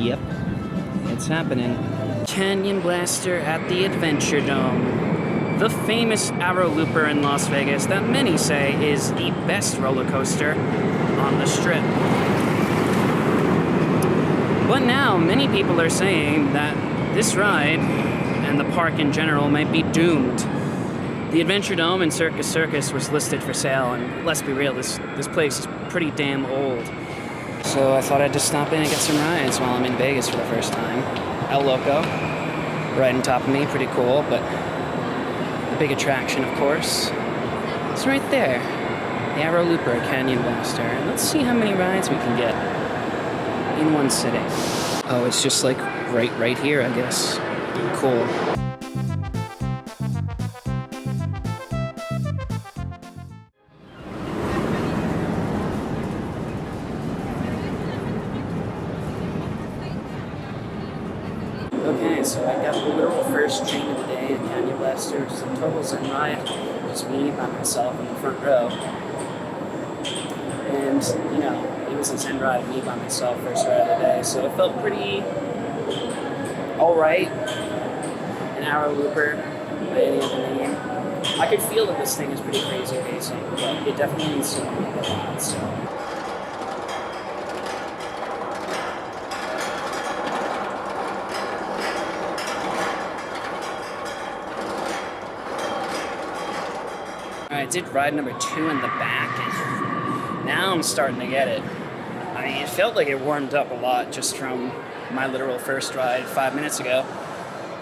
Yep, it's happening. Canyon Blaster at the Adventuredome. The famous Arrow Looper in Las Vegas that many say is the best roller coaster on the Strip. But now, many people are saying that this ride, and the park in general, might be doomed. The Adventuredome in Circus Circus was listed for sale, and let's be real, this place is pretty damn old. So I thought I'd just stop in and get some rides while I'm in Vegas for the first time. El Loco, right on top of me, pretty cool, but the big attraction, of course, is right there. The Arrow Looper at Canyon Blaster. And let's see how many rides we can get in one sitting. Oh, it's just like right here, I guess. Cool. Okay, so I got the literal first train of the day at Canyon Blaster, which is a total Zen ride. Just me by myself in the front row. And, you know, it was a Zen ride, me by myself, first ride of the day, so it felt pretty alright. An Arrow Looper, by any other name. I could feel that this thing is pretty crazy racing, but it definitely needs to warm up a lot, so. I did ride number 2 in the back, and now I'm starting to get it. I mean, it felt like it warmed up a lot just from my literal first ride 5 minutes ago,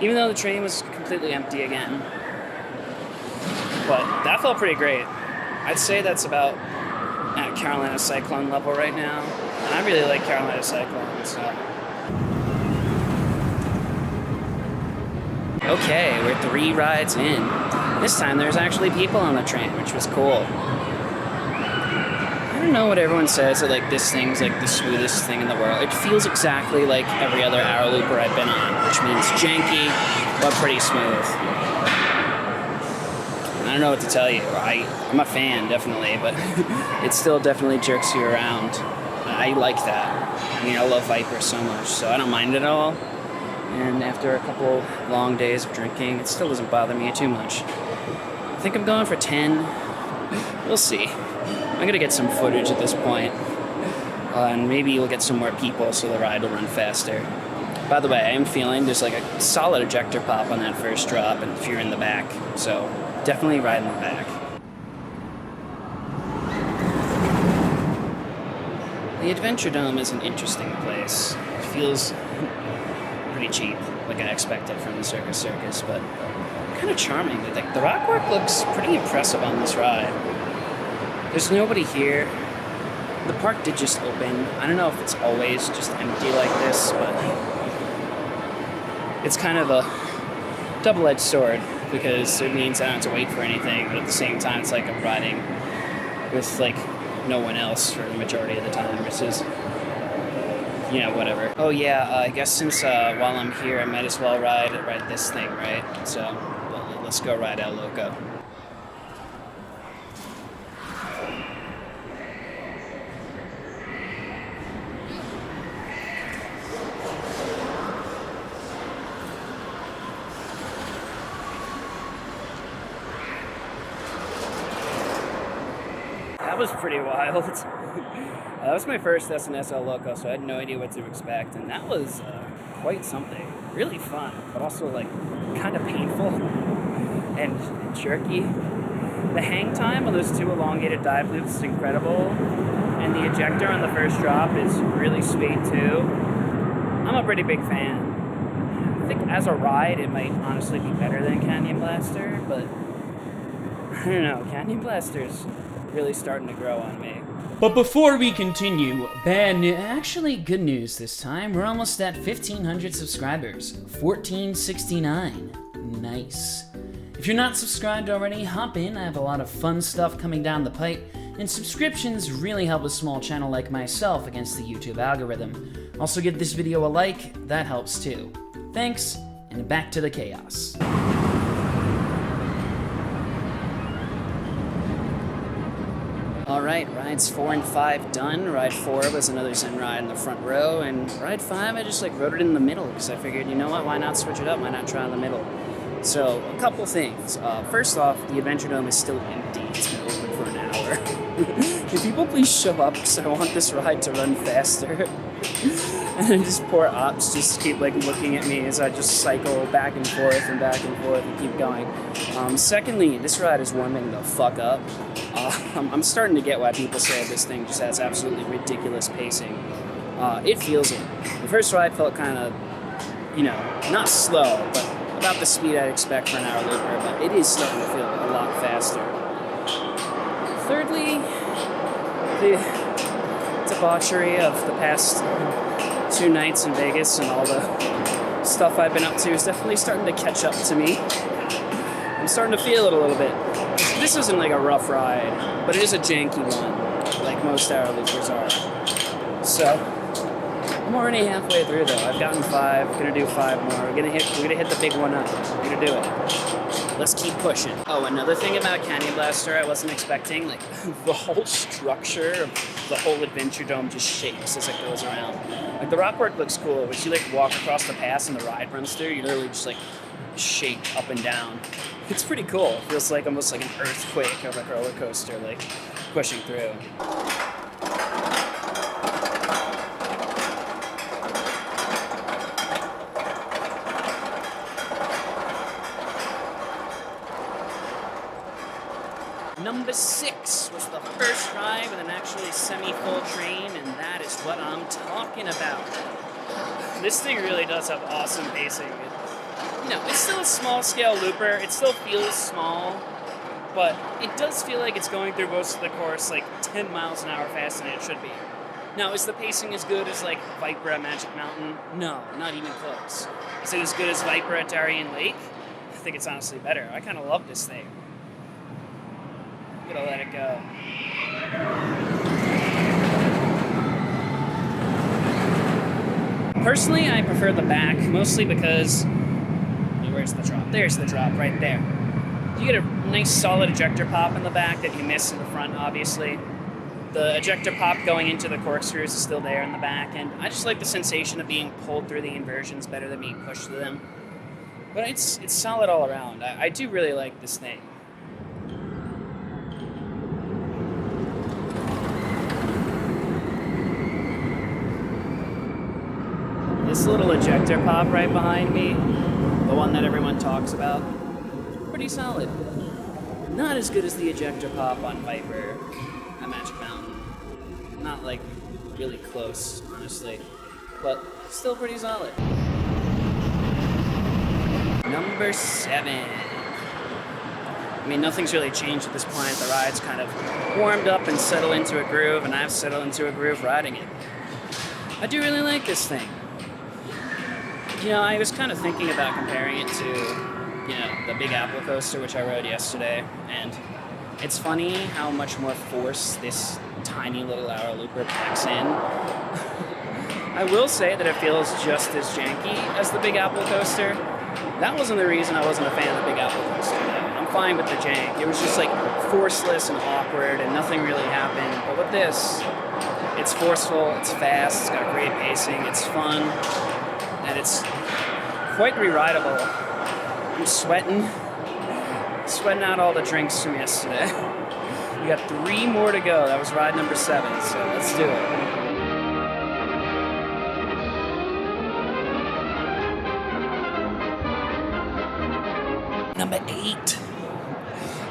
even though the train was completely empty again. But that felt pretty great. I'd say that's about at Carolina Cyclone level right now, and I really like Carolina Cyclone, so. Okay, we're 3 rides in. This time there's actually people on the train, which was cool. I don't know what everyone says that like this thing's like the smoothest thing in the world. It feels exactly like every other Arrow Looper I've been on, which means janky, but pretty smooth. I don't know what to tell you. I'm a fan, definitely, but it still definitely jerks you around. I like that. I mean, I love Viper so much, so I don't mind it at all. And after a couple long days of drinking, it still doesn't bother me too much. I think I'm going for 10. We'll see. I'm gonna get some footage at this point. And maybe we'll get some more people so the ride will run faster. By the way, I am feeling there's like a solid ejector pop on that first drop, and if you're in the back. So definitely ride in the back. The Adventuredome is an interesting place. It feels pretty cheap, like I expected from the Circus Circus, but kind of charming. The rock work looks pretty impressive on this ride. There's nobody here. The park did just open. I don't know if it's always just empty like this, but it's kind of a double-edged sword because it means I don't have to wait for anything, but at the same time, it's like I'm riding with like no one else for the majority of the time versus, you know, whatever. Oh yeah, I guess since while I'm here, I might as well ride this thing, right? So let's go ride El Loco. That was pretty wild. That was my first SNS El Loco, so I had no idea what to expect, and that was quite something. Really fun, but also like kind of painful and jerky. The hang time on those 2 elongated dive loops is incredible, and the ejector on the first drop is really sweet too. I'm a pretty big fan. I think as a ride, it might honestly be better than Canyon Blaster, but I don't know. Canyon Blaster's really starting to grow on me. But before we continue, actually good news this time. We're almost at 1,500 subscribers. 1,469. Nice. If you're not subscribed already, hop in. I have a lot of fun stuff coming down the pipe, and subscriptions really help a small channel like myself against the YouTube algorithm. Also give this video a like, that helps too. Thanks, and back to the chaos. Alright, rides 4 and 5 done. Ride 4 was another Zen ride in the front row, and ride 5 I just like rode it in the middle because I figured, you know what, why not switch it up? Why not try in the middle? So, a couple things. First off, the Adventuredome is still empty. It's been open for an hour. Can people please show up because I want this ride to run faster? And then just poor ops just keep like looking at me as I just cycle back and forth and keep going. Secondly, this ride is warming the fuck up. I'm starting to get why people say this thing just has absolutely ridiculous pacing. It feels it. The first ride felt kind of, you know, not slow, but about the speed I'd expect for an hour looper, but it is starting to feel a lot faster. Thirdly, the debauchery of the past 2 nights in Vegas and all the stuff I've been up to is definitely starting to catch up to me. I'm starting to feel it a little bit. This isn't like a rough ride, but it is a janky one, like most hour loopers are. So, I'm already halfway through though. I've gotten 5, gonna do 5 more. We're gonna hit the big one up. We're gonna do it. Let's keep pushing. Oh, another thing about Canyon Blaster I wasn't expecting, like the whole structure of the whole Adventuredome just shakes as it goes around. Like the rock work looks cool, but you like walk across the pass and the ride runs through, you literally just like shake up and down. It's pretty cool. It feels like almost like an earthquake of a roller coaster, like pushing through. Number 6 was the first ride with an actually semi-full train, and that is what I'm talking about. This thing really does have awesome pacing. You know, it's still a small-scale looper. It still feels small, but it does feel like it's going through most of the course like 10 miles an hour faster than it should be. Now, is the pacing as good as like Viper at Magic Mountain? No, not even close. Is it as good as Viper at Darien Lake? I think it's honestly better. I kind of love this thing. I'm gonna let it go. Personally, I prefer the back, mostly because... Where's the drop? There's the drop, right there. You get a nice solid ejector pop in the back that you miss in the front, obviously. The ejector pop going into the corkscrews is still there in the back, and I just like the sensation of being pulled through the inversions better than being pushed through them. But it's solid all around. I do really like this thing. This little ejector pop right behind me, the one that everyone talks about, pretty solid. Not as good as the ejector pop on Viper at Magic Mountain. Not like really close, honestly, but still pretty solid. Number 7. I mean, nothing's really changed at this point. The ride's kind of warmed up and settled into a groove, and I've settled into a groove riding it. I do really like this thing. You know, I was kind of thinking about comparing it to, you know, the Big Apple coaster, which I rode yesterday, and it's funny how much more force this tiny little hour looper packs in. I will say that it feels just as janky as the Big Apple coaster. That wasn't the reason I wasn't a fan of the Big Apple coaster, though. I'm fine with the jank. It was just like forceless and awkward and nothing really happened. But with this, it's forceful, it's fast, it's got great pacing, it's fun, and it's quite re-rideable. I'm sweating out all the drinks from yesterday. We got 3 more to go. That was ride number 7, so let's do it. Number 8.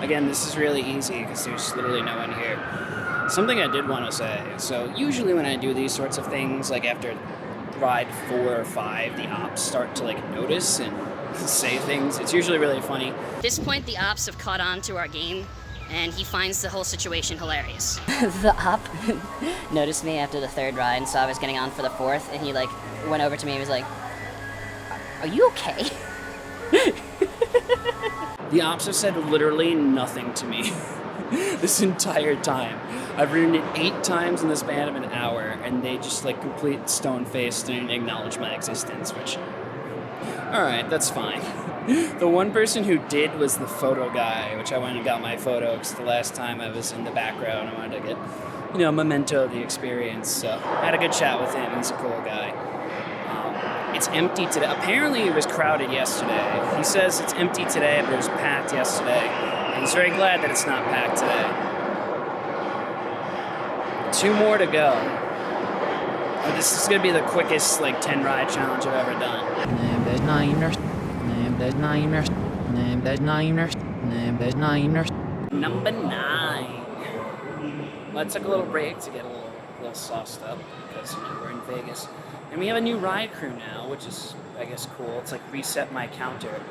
Again, this is really easy because there's literally no one here. Something I did want to say. So usually when I do these sorts of things, like after ride 4 or 5, the ops start to like notice and say things. It's usually really funny. At this point, the ops have caught on to our game, and he finds the whole situation hilarious. The op noticed me after the 3rd ride and saw I was getting on for the 4th, and he like went over to me and was like, "Are you okay?" The ops have said literally nothing to me this entire time. I've ridden it 8 times in the span of an hour, and they just like complete stone-faced and acknowledge my existence, which, alright, that's fine. The one person who did was the photo guy, which I went and got my photo because the last time I was in the background, I wanted to get, a memento of the experience. So I had a good chat with him. He's a cool guy. It's empty today. Apparently it was crowded yesterday. He says it's empty today, but it was packed yesterday. And he's very glad that it's not packed today. 2 more to go. This is going to be the quickest 10 ride challenge I've ever done. Number 9. Well, I took a little break to get a little sauced up because we're in Vegas. And we have a new ride crew now, which is, I guess, cool. It's reset my counter.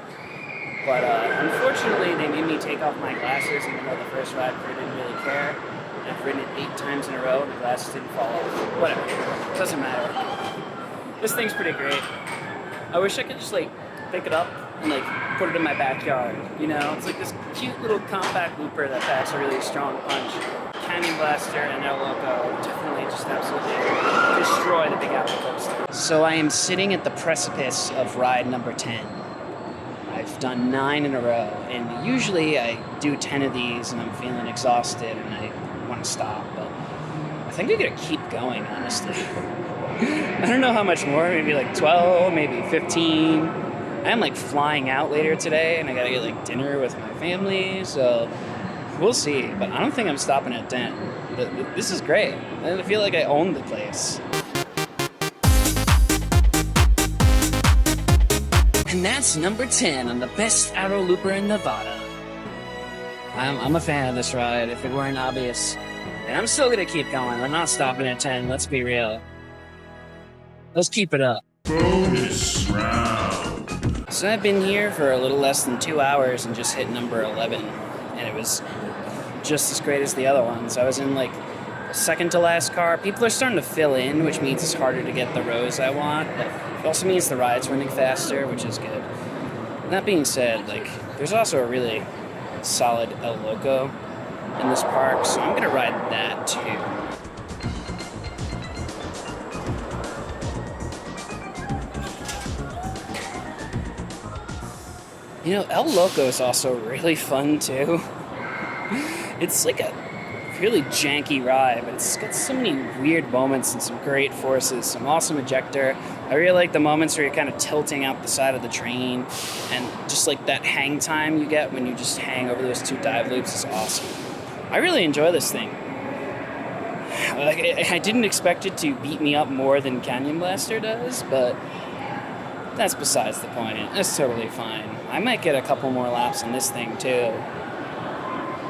But unfortunately, they made me take off my glasses, even though the first ride crew didn't really care. And I've ridden it 8 times in a row, and the glasses didn't fall off. Whatever. Doesn't matter. This thing's pretty great. I wish I could just, pick it up and, put it in my backyard. It's this cute little compact looper that packs a really strong punch. Canyon Blaster and El Loco definitely just absolutely destroy the Big Apple coaster. So I am sitting at the precipice of ride number 10. I've done 9 in a row, and usually I do 10 of these and I'm feeling exhausted and I want to stop, but I think I'm gonna keep going, honestly. I don't know how much more, maybe 12, maybe 15. I am flying out later today and I gotta get dinner with my family, so we'll see, but I don't think I'm stopping at 10. This is great. I feel like I own the place. And that's number 10 on the best arrow looper in Nevada. I'm a fan of this ride, if it weren't obvious. And I'm still gonna keep going. I'm not stopping at 10, let's be real. Let's keep it up. Bonus round. So I've been here for a little less than 2 hours and just hit number 11. And it was just as great as the other ones. I was in the second to last car. People are starting to fill in, which means it's harder to get the rows I want, but it also means the ride's running faster, which is good. And that being said, there's also a really solid El Loco in this park, so I'm gonna ride that too. El Loco is also really fun too. It's a really janky ride, but it's got so many weird moments and some great forces, some awesome ejector. I really like the moments where you're kind of tilting out the side of the train, and just that hang time you get when you just hang over those 2 dive loops is awesome. I really enjoy this thing. I didn't expect it to beat me up more than Canyon Blaster does, but that's besides the point. It's totally fine. I might get a couple more laps on this thing too.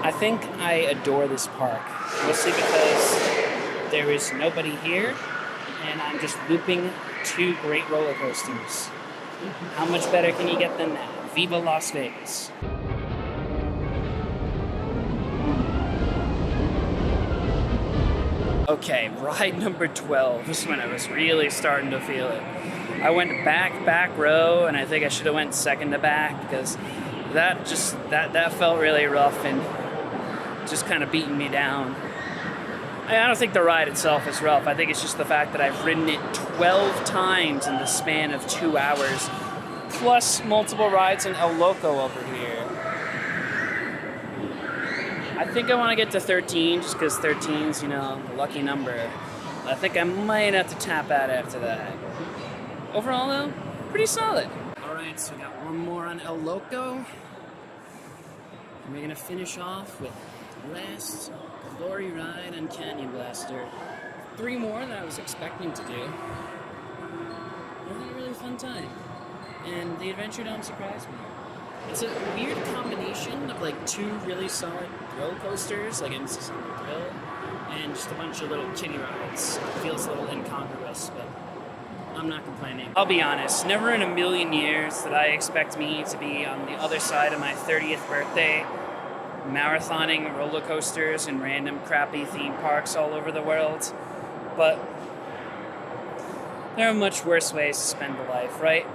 I think I adore this park, mostly because there is nobody here, and I'm just looping 2 great roller coasters. How much better can you get than that? Viva Las Vegas. Okay, ride number 12. This is when I was really starting to feel it. I went back row, and I think I should have went second to back because that felt really rough and just kind of beating me down. I don't think the ride itself is rough. I think it's just the fact that I've ridden it 12 times in the span of 2 hours, plus multiple rides in El Loco over here. I think I want to get to 13 just because 13's, a lucky number. I think I might have to tap out after that. Overall, though, pretty solid. All right, so we got 1 more on El Loco. And we're going to finish off with last glory ride on Canyon Blaster. 3 more than I was expecting to do. I had a really fun time. And the Adventuredome surprised me. It's a weird combination of 2 really solid thrill coasters, emphasis on the thrill, and just a bunch of little kiddie rides. It feels a little incongruous, but I'm not complaining. I'll be honest, never in a million years did I expect me to be on the other side of my 30th birthday, marathoning roller coasters in random crappy theme parks all over the world. But there are much worse ways to spend a life, right?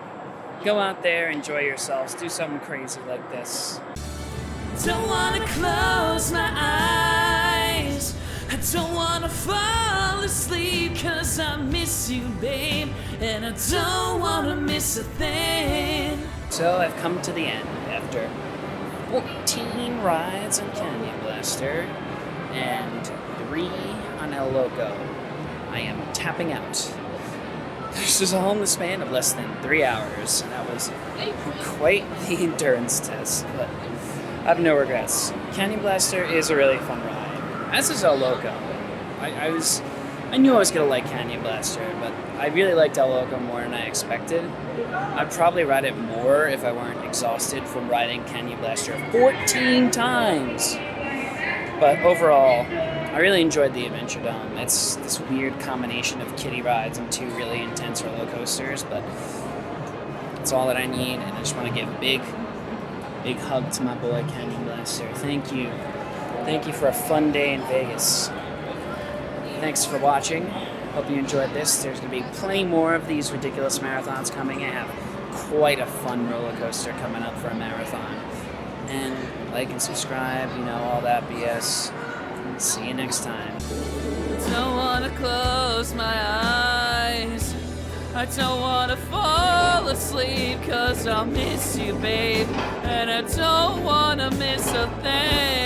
Go out there, enjoy yourselves, do something crazy like this. Don't wanna close my eyes, I don't wanna fall asleep, 'cause I miss you, babe, and I don't wanna miss a thing. So I've come to the end after 14 rides on Canyon Blaster and 3 on El Loco. I am tapping out. This is all in the span of less than 3 hours, and that was quite the endurance test, but I have no regrets. Canyon Blaster is a really fun ride, as is El Loco. I knew I was gonna like Canyon Blaster, but I really liked El Loco more than I expected. I'd probably ride it more if I weren't exhausted from riding Canyon Blaster 14 times. But overall, I really enjoyed the Adventuredome. It's this weird combination of kiddie rides and 2 really intense roller coasters, but it's all that I need, and I just want to give a big hug to my boy Canyon Blaster. Thank you. Thank you for a fun day in Vegas. Thanks for watching. Hope you enjoyed this. There's going to be plenty more of these ridiculous marathons coming. I have quite a fun roller coaster coming up for a marathon. And like and subscribe, all that BS. See you next time. Don't wanna close my eyes. I don't wanna fall asleep, 'cause I'll miss you, babe. And I don't wanna miss a thing.